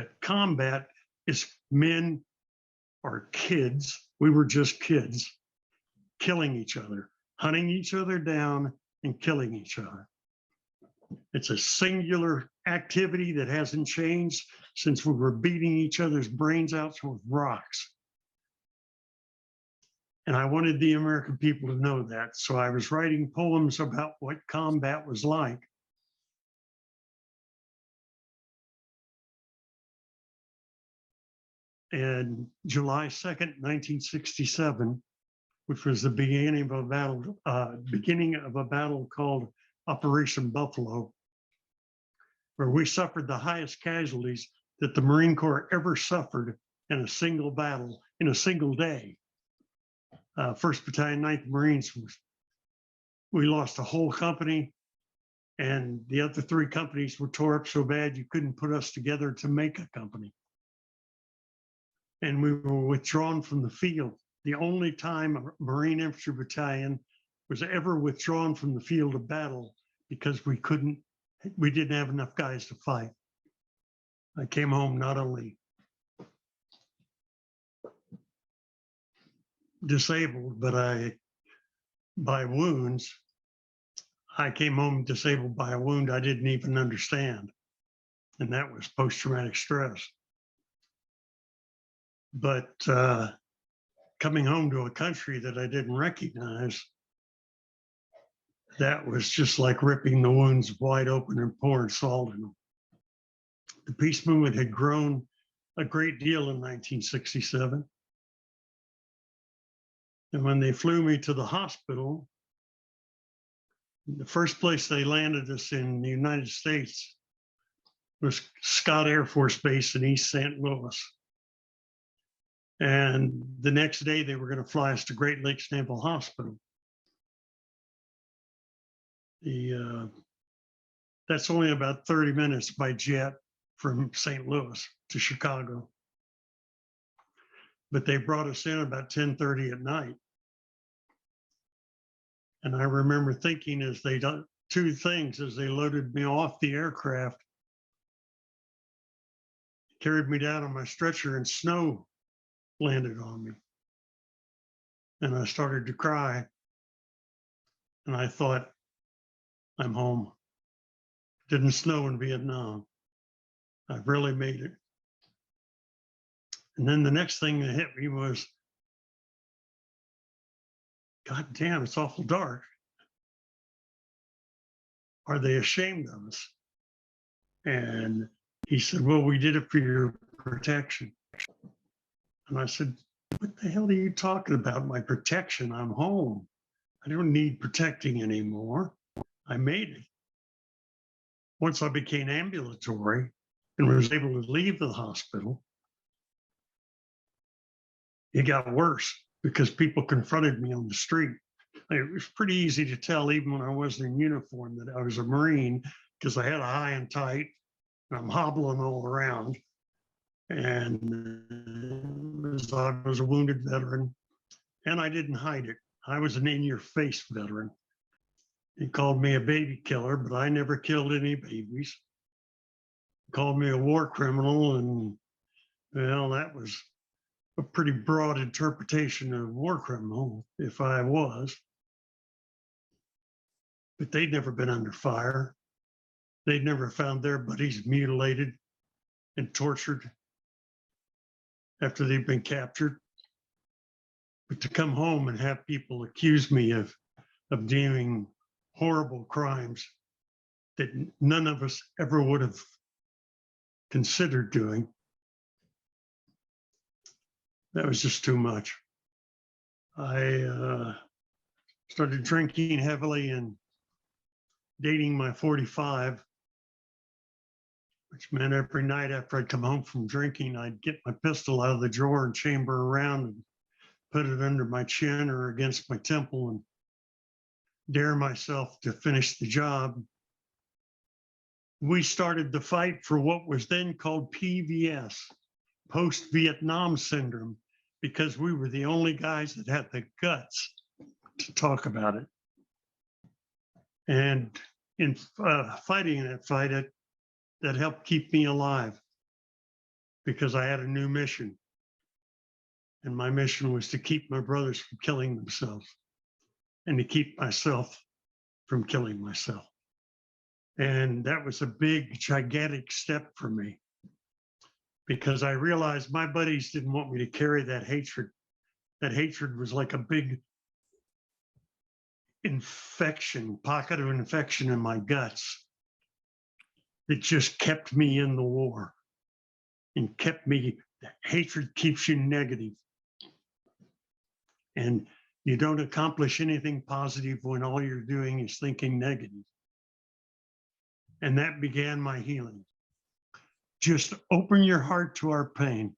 But combat is men or kids. We were just kids killing each other, hunting each other down and killing each other. It's a singular activity that hasn't changed since we were beating each other's brains out with rocks. And I wanted the American people to know that. So I was writing poems about what combat was like. And July 2nd, 1967, which was the beginning of a battle called Operation Buffalo, where we suffered the highest casualties that the Marine Corps ever suffered in a single battle in a single day. 1st Battalion, 9th Marines, we lost a whole company, and the other 3 companies were tore up so bad you couldn't put us together to make a company. And we were withdrawn from the field. The only time a Marine Infantry Battalion was ever withdrawn from the field of battle because we didn't have enough guys to fight. I came home not only disabled, but by wounds. I came home disabled by a wound I didn't even understand, and that was post-traumatic stress. But coming home to a country that I didn't recognize, that was just like ripping the wounds wide open and pouring salt in them. The peace movement had grown a great deal in 1967. And when they flew me to the hospital, the first place they landed us in the United States was Scott Air Force Base in East St. Louis. And the next day they were going to fly us to Great Lakes Naval Hospital. That's only about 30 minutes by jet from St. Louis to Chicago. But they brought us in about 10:30 at night. And I remember thinking as they done 2 things as they loaded me off the aircraft, carried me down on my stretcher, and snow landed on me. And I started to cry. And I thought, I'm home. Didn't snow in Vietnam. I've really made it. And then the next thing that hit me was, God damn, it's awful dark. Are they ashamed of us? And he said, well, we did it for your protection. And I said, what the hell are you talking about? My protection? I'm home. I don't need protecting anymore. I made it. Once I became ambulatory and was able to leave the hospital, it got worse because people confronted me on the street. It was pretty easy to tell, even when I wasn't in uniform, that I was a Marine because I had a high and tight, and I'm hobbling all around. And I was a wounded veteran, and I didn't hide it. I was an in-your-face veteran. He called me a baby killer, but I never killed any babies. He called me a war criminal, and well, that was a pretty broad interpretation of war criminal, if I was. But they'd never been under fire. They'd never found their buddies mutilated and tortured after they've been captured. But to come home and have people accuse me of doing horrible crimes that none of us ever would have considered doing, that was just too much. I started drinking heavily and dating my 45, which meant every night after I'd come home from drinking, I'd get my pistol out of the drawer and chamber around and put it under my chin or against my temple and dare myself to finish the job. We started the fight for what was then called PVS, post-Vietnam syndrome, because we were the only guys that had the guts to talk about it. And in fighting that fight, that helped keep me alive. because I had a new mission. And my mission was to keep my brothers from killing themselves and to keep myself from killing myself. And that was a big, gigantic step for me because I realized my buddies didn't want me to carry that hatred. That hatred was like a big infection, pocket of infection in my guts that just kept me in the war and kept me, hatred keeps you negative. And you don't accomplish anything positive when all you're doing is thinking negative. And that began my healing. Just open your heart to our pain.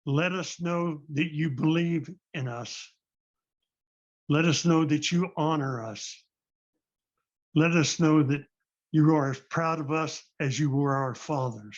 Let us know that you believe in us. Let us know that you honor us. Let us know that you are as proud of us as you were our fathers.